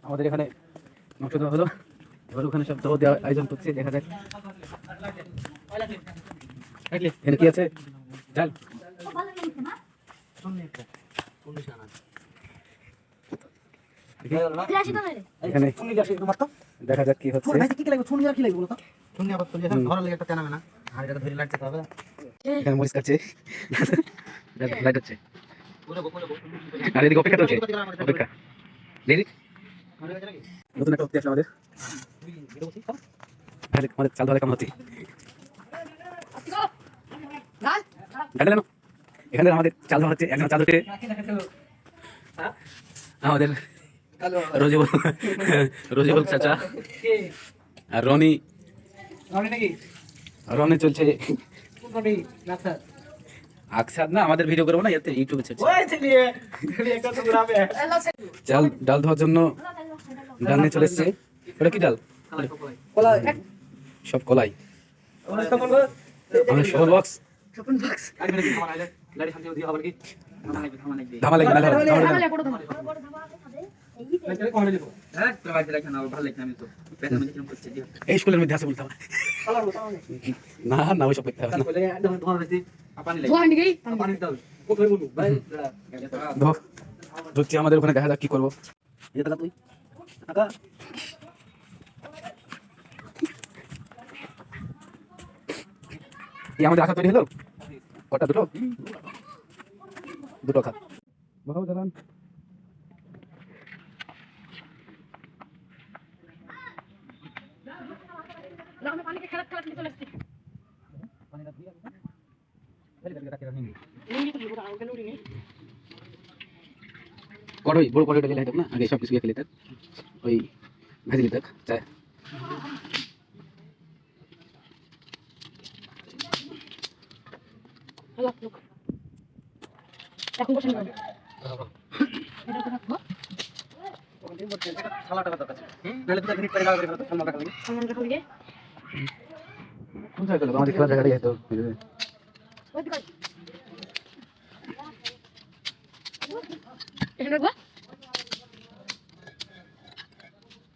আমাদের এখানে মাংস দেওয়া হলো, এবার ওখানে সব দাওয়া দেওয়ার আয়োজন করছে, দেখা যাক এখানে কি আছে। ডাল এখানে দেখা যাক কি হচ্ছে। এখানে মরিচ কাটছে, লাইট হচ্ছে, আর এদিকে অপেক্ষা চলছে, অপেক্ষা। নতুন একটা উক্তি আসলে আমাদের আমাদের চাল ধরা কেমন হচ্ছে। এখানে আমাদের চাল ধরা হচ্ছে, একজন চাল ধরতে আমাদের রোজিবুল চাচা আর রনি চলছে। আকসাদ না, আমাদের ভিডিও করবো না, এতে ইউটিউবে ছাড়ছে। চাল ডাল ধোয়ার জন্য ডাল নিয়ে চলে এসছে। ওটা কি ডাল? সব কলাই। আমাদের সফল বক্স ধামা লাগবে এই স্কুলের মধ্যে আছে বলতে হবে না, না ওইসব দেখতে হবে না। ধরছি আমাদের ওখানে, দেখা যাক কি করবো। আমাদের আশা তৈরি হলো কটা? দুটো খা বাবু জানান। কড়াই বড় কড়াইটা দিলে না, আগে সব কিছু খেলে থাক, ওই ভাজি দিতে চায়। এখন বসে না সালাটা কথা আছে, নালে তো গ্রিপ করে লাগা করে তো সালমান রাখা লাগে, সালমান রাখা লাগে কোন জায়গা আমাদের খেলা জায়গা আছে তো ওই দিকে এখানে গো।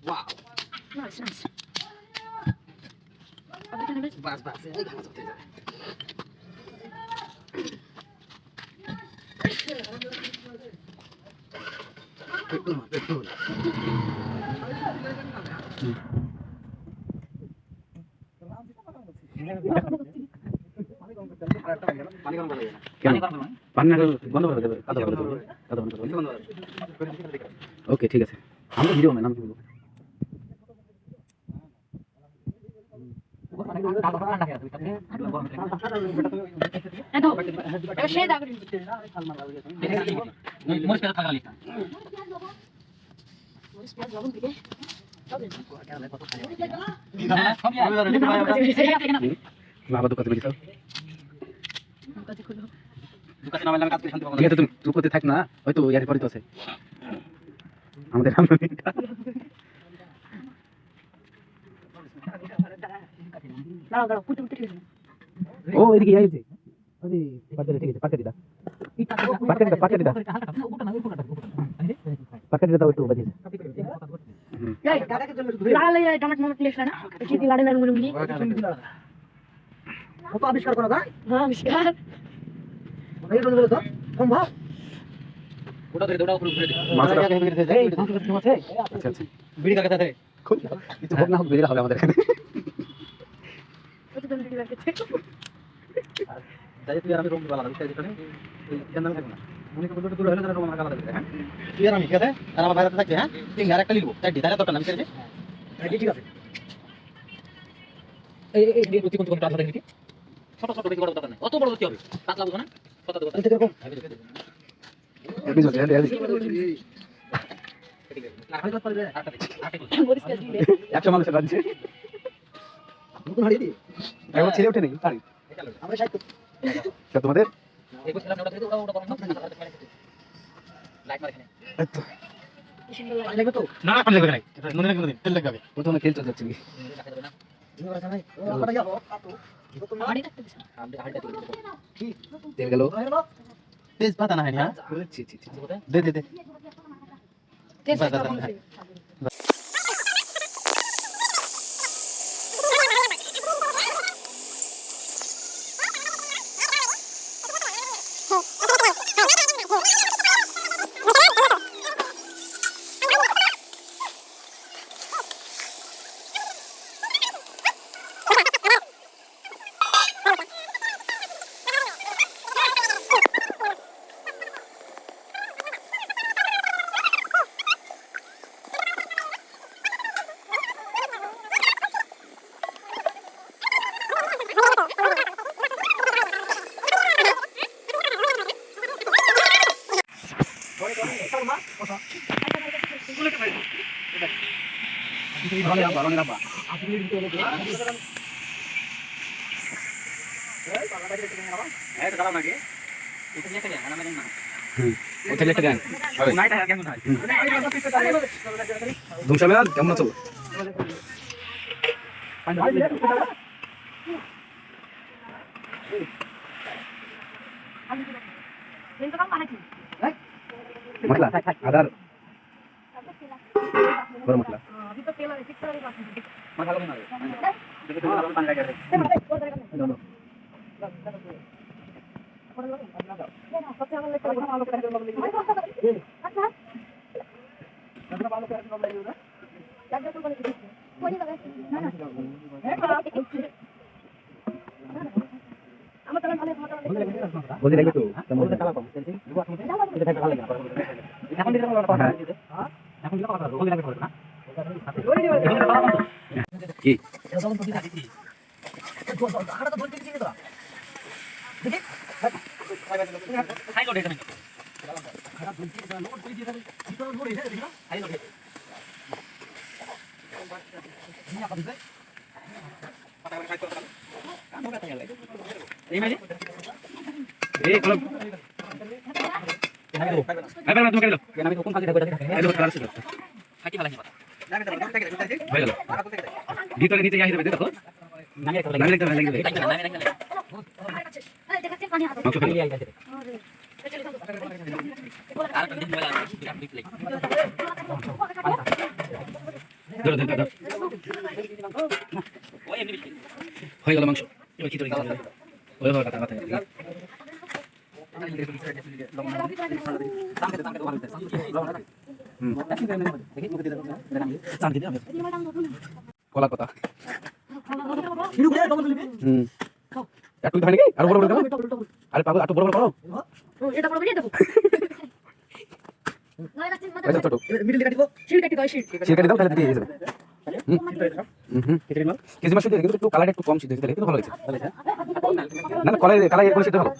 ওয়াও নাইস নাইস, বাস বাস এই গাছ হতে যায়। ওকে ঠিক আছে, আমরা ভিডিও ম্যান, আমি কি বলবো। থাক না, হয়তো ইয়ার পরে তো আছে আমাদের ও এদিকে আইছে পাটকাটিটা দাও একটু বাজিয়ে আবিষ্কার করা যায়। হ্যাঁ আবিষ্কার সম্ভব। ওটা ধরে ওটা উপরে ঘুরে দে মাছটা এই মাছ আছে। আচ্ছা আচ্ছা বিড়ি কাকে থাকে কিছু হোক না হোক বেরিয়ে হবে আমাদের এখানে। কত দিন বিড়ি রাখতে যাই তুই আর আমি রুম বালা বুঝতে দিছনে ওই কেন থাকবে না মনে করে বলতে দূর হলে তারা রুম আমার কালা দেবে। হ্যাঁ তুই আর আমি ঠিক আছে, আর আমার বাইরে থাকবে। হ্যাঁ তিন আর একটা লিখবো তাই দিদারে দরকার না মিশে আছে। ঠিক আছে এই এই এই প্রতি কোন টাকা দেন কি ছোট ছোট বেশি বড় দরকার নাই, অত বড় হতে হবে পাতলা বুঝো না কত দেব এটা এরকম এই বিজয় একশো মানুষের রাজ্যে এখন ছেলে ওঠে নেই তোমাদের প্রথমে খেল চলতে যাচ্ছে তেল গেল তেজপাতা না হয় না দে দে দে কেমন আছো মশলা আদার গরম মশলা বলতে লাগবে তো কি ভিতরে নিচে যাই দেবে দেখো হয়ে গেল মাংস এবার খিচুড়ি ওই ভাবে কথা কলা কথা একটু হয় নাকি আরো বড় বড় দেবো আরে পাগল একটু বড় বড় করো ছোট শিল কাটি দাও তাহলে দিয়ে যাবে কেজি মাছ কিন্তু একটু কালার একটু কম সিদ্ধ হয়েছে কিন্তু ভালো হয়েছে না কলাই কালাই এর সিদ্ধ ভালো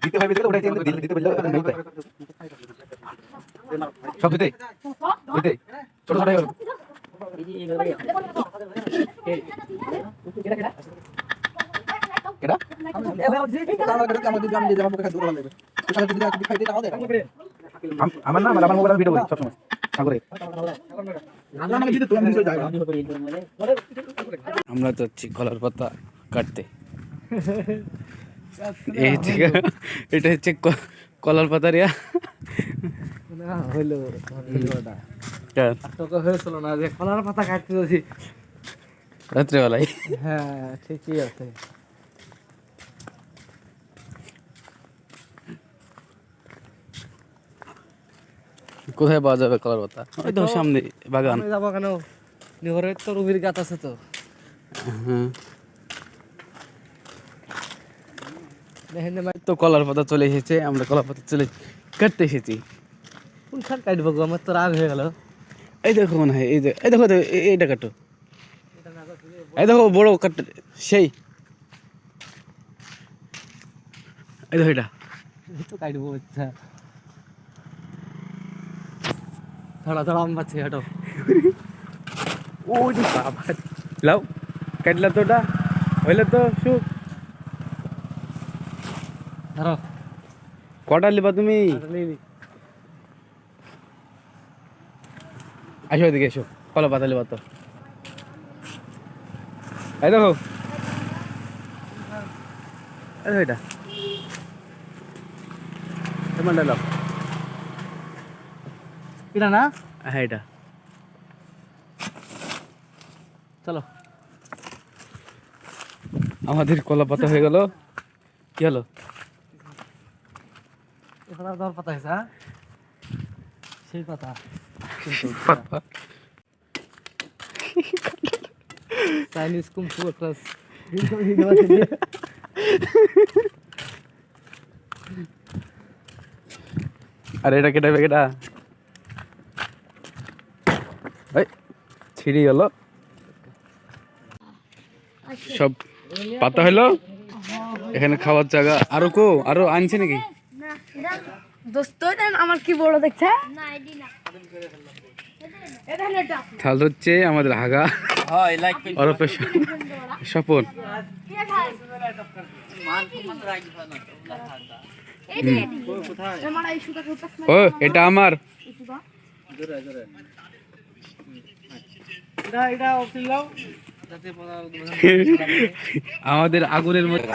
দিতে হবে ওটাই দিতে বললে সব দিতে দিতে ছোট ছোট আমার নাম আমার মোবাইল ভিডিও করি সবসময় সাগরে আমরা যাচ্ছি কলার পাতা কাটতে এই এটা হচ্ছে কলার পাতা রিয়া হইলো হয়েছিল না যে কলার পাতা কাটতে যাচ্ছি রাত্রেবেলায় হ্যাঁ ঠিকই আছে কোথায় পাওয়া যাবে কলার পাতা ওই তো সামনে বাগান যাবো কেন ঘরের তো রুবির গাছ আছে তো হ্যাঁ দেখেন যে ভাই তো কলার পাতা চলে এসেছে, আমরা কলার পাতা চলে কাটতে এসেছি। কোন শাক কাটবো গো, আমার তো রাগ হয়ে গেল। এই দেখো মনে হয়, এই দেখো এইটা কাটো, এই দেখো বড় কাট, সেই এই দেখো এটা। এই তো কাটবো, আচ্ছা থোড়া থোড়া আম পাচ্ছে, হাঁটো। ওই বাবা, লাও কাটলা তো ওটা, হইলে তো সুখ। ধরো কটা লিবা তুমি? আসো এদিকে এসো, কলা পাতা লিবা তো। এই দেখো, এই দেখো এটা, এমনটা লাও। এটা না, হ্যাঁ এটা। চলো। আমাদের কলা পাতা হয়ে গেল। কি হলো? এখানে ধর পাতা হয়েছে, হ্যাঁ সেই পাতা। চাইনিজ কুমফু একটা আর এটা কেটে কেটা ছিঁড়ে গেল সব পাতা হইলো। এখানে খাওয়ার জায়গা আরো আরো আনছে নাকি? দোস্ত আমার কি বড় দেখছে তাহলে হচ্ছে আমাদের হাগা ওরফে স্বপন। ও এটা আমার, আমাদের আগুনের মধ্যে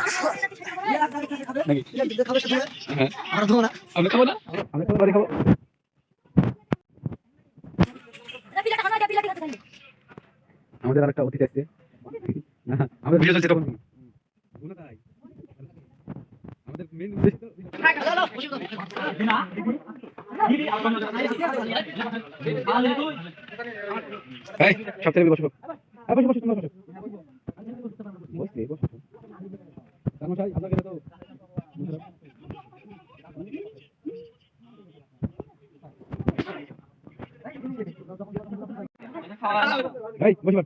আমরা খাবো না, আমরা খাবো, বাড়ি খাবো। আমাদের আরেকটা অতিথি আসছে, আমাদের ভিডিও চলছে তখন। আমাদের মেইন উদ্দেশ্য এই সব থেকে বসো, বসো বসো তোমরা বসো, বসতে বসো। তামাশাই আমরা গেলে তো এই বসো।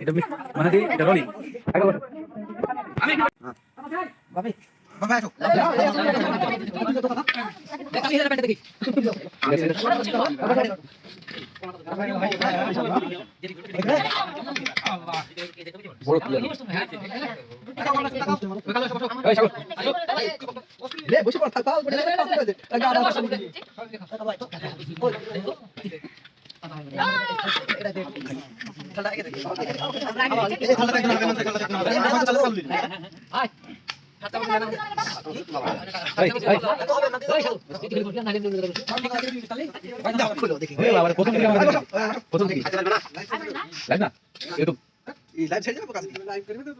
এটা মানে এটা রনি আগে বসো। বাবা বাবা আসো বসে পড় থাক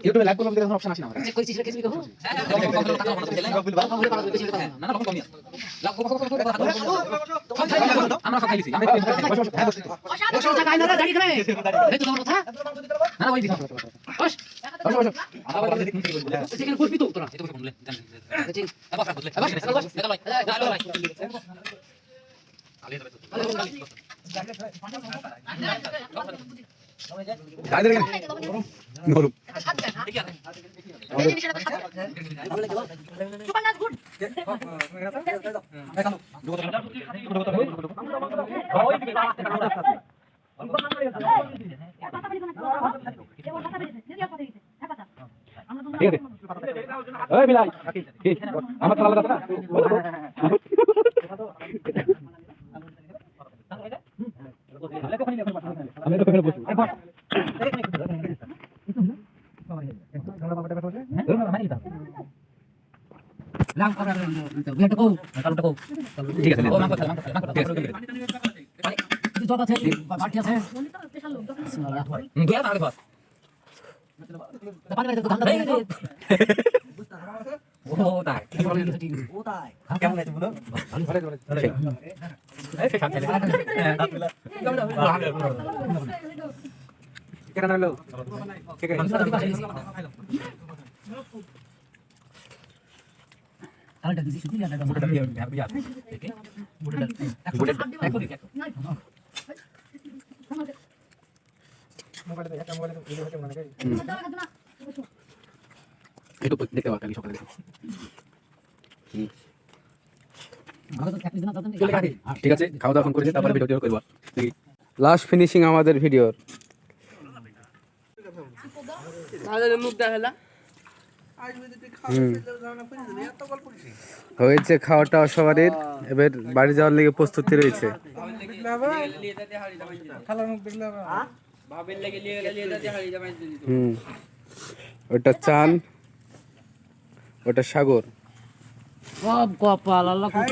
ইউটিউবে লাইভ করলে কোনো অপশন আসে না আমরা কইছি সেটা কিছু দেখো আমরা সব খাইছি বসো টাকা না দাঁড়িয়ে করে এই তো তোমার কথা না ওই দিকে বস বসো বসো আবার দেখি কি বলবো সেখানে করবি তো তোরা এটা বললে ঠিক আবার বললে বস ভাই দাঁড়িয়ে গেল নরম ঠিক আছে। ওই বিলাই কি আমার তো আলাদা না আমি তো এখানে বসি ঠিক আছে কেন নালো ঠিক আছে আরেকটা দিছি শুধু একটা মোটা বিয়া ঠিক মোটা একটু দেখতে পাওয়া কালি সকালে ঠিক আছে খাওয়া দাওয়া করেছি তারপরে ভিডিও করব লাস্ট ফিনিশিং আমাদের ভিডিওর হয়েছে খাওয়াটা সবারই এবার বাড়ি যাওয়ার লেগে প্রস্তুতি রয়েছে ওটা চান ওটা সাগর সব কপাল আল্লাহ কত